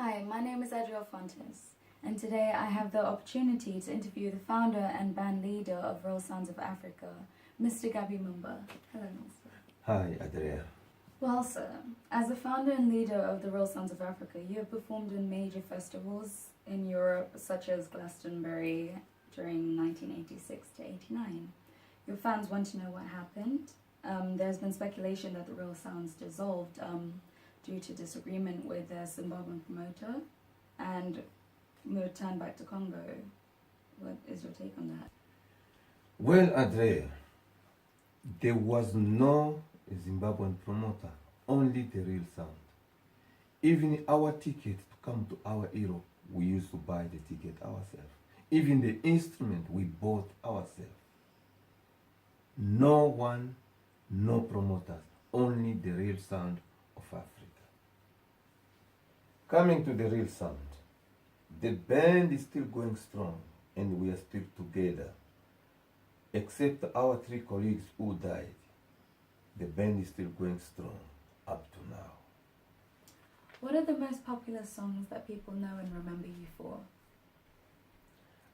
Hi, my name is Adriel Fontes, and today I have the opportunity to interview the founder and band leader of Real Sounds of Africa, Mr Gaby Mumba. Hello, Mr. Hi, Adriel. Well, sir, as the founder and leader of the Real Sounds of Africa, you have performed in major festivals in Europe, such as Glastonbury during 1986 to 89. Your fans want to know what happened. There's been speculation that the Real Sounds dissolved due to disagreement with their Zimbabwean promoter and returned back to Congo. What is your take on that? Well, Adriel, there was no Zimbabwean promoter, only the Real Sound. Even our ticket to come to our Europe, we used to buy the ticket ourselves. Even the instrument we bought ourselves. No one, no promoters, only the Real Sound of Africa. Coming to the Real Sound, the band is still going strong and we are still together. Except our 3 colleagues who died, the band is still going strong up to now. What are the most popular songs that people know and remember you for?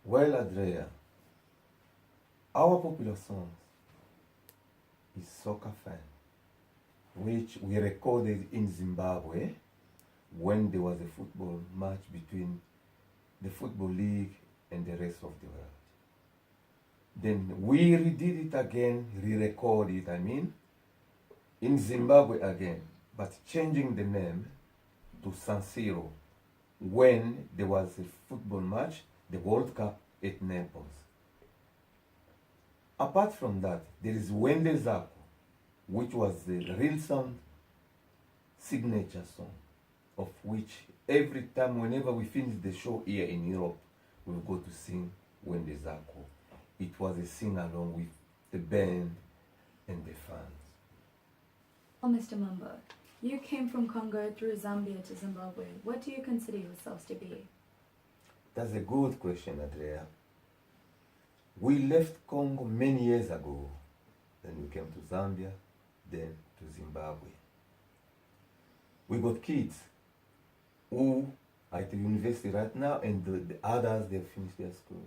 Well, Andrea, our popular songs is Soccer Fan, which we recorded in Zimbabwe when there was a football match between the Football League and the rest of the world. Then we redid it again, re-recorded it, in Zimbabwe again, but changing the name to San Siro when there was a football match, the World Cup at Naples. Apart from that, there is Wende Zako, which was the Real Sound signature song, of which every time, whenever we finish the show here in Europe, we'll go to sing Wende Zako. It was a sing-along with the band and the fans. Well, Mr. Mumba, you came from Congo through Zambia to Zimbabwe. What do you consider yourselves to be? That's a good question, Andrea. We left Congo many years ago. Then we came to Zambia, then to Zimbabwe. We got kids who are at the university right now, and the others, they've finished their school.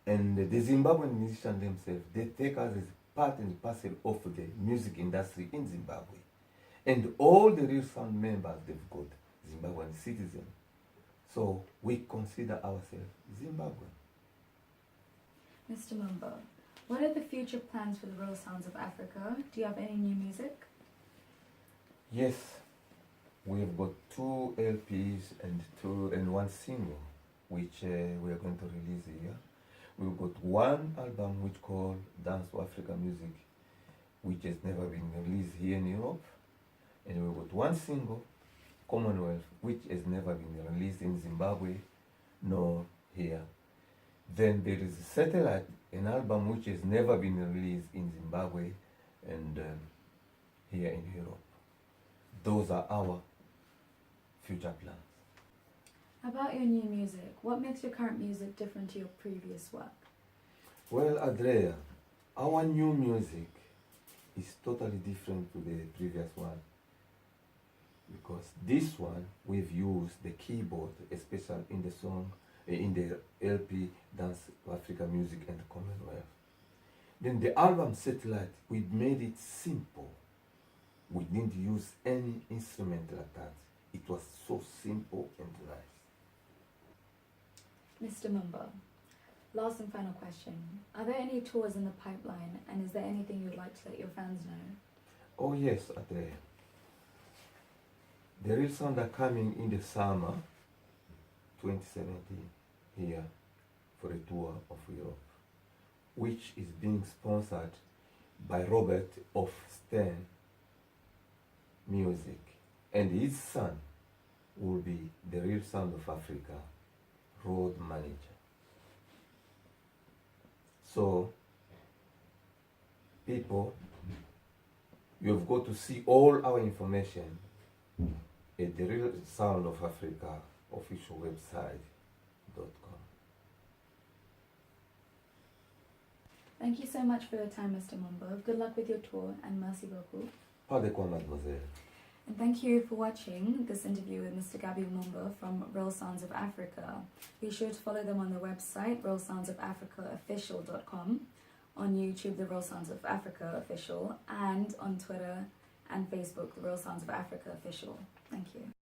And the Zimbabwean musicians themselves, they take us as part and parcel of the music industry in Zimbabwe. And all the Real Sound members, they've got Zimbabwean citizens. So we consider ourselves Zimbabwean. Mr. Mumba, what are the future plans for the Real Sounds of Africa? Do you have any new music? Yes, we have got 2 LPs and 1 single, which we are going to release here. We've got 1 album which called Dance to Africa Music, which has never been released here in Europe. And we've got 1 single, Commonwealth, which has never been released in Zimbabwe nor here. Then there is Satellite, an album which has never been released in Zimbabwe and here in Europe. Those are our future plans. About your new music, what makes your current music different to your previous work? Well, Andrea, our new music is totally different to the previous one, because this one we've used the keyboard, especially in the song, in the LP Dance to Africa Music and Commonwealth. Then the album Satellite, we made it simple. We didn't use any instrument like that. It was so simple and nice. Mr. Mumba, last and final question. Are there any tours in the pipeline, and is there anything you'd like to let your fans know? Oh yes, Andrea. The Real Sound are coming in the summer 2017 here for a tour of Europe, which is being sponsored by Robert of Stern Music, and his son will be the Real Sound of Africa road manager. So people, you've got to see all our information at the Real Sound of Africa official website.com. Thank you so much for your time, Mr. Mumba. Good luck with your tour, and merci beaucoup. Pas de quoi, mademoiselle. And thank you for watching this interview with Mr. Gaby Mumba from Real Sounds of Africa. Be sure to follow them on their website, realsoundsofafricaofficial.com, on YouTube, The Real Sounds of Africa Official, and on Twitter and Facebook, The Real Sounds of Africa Official. Thank you.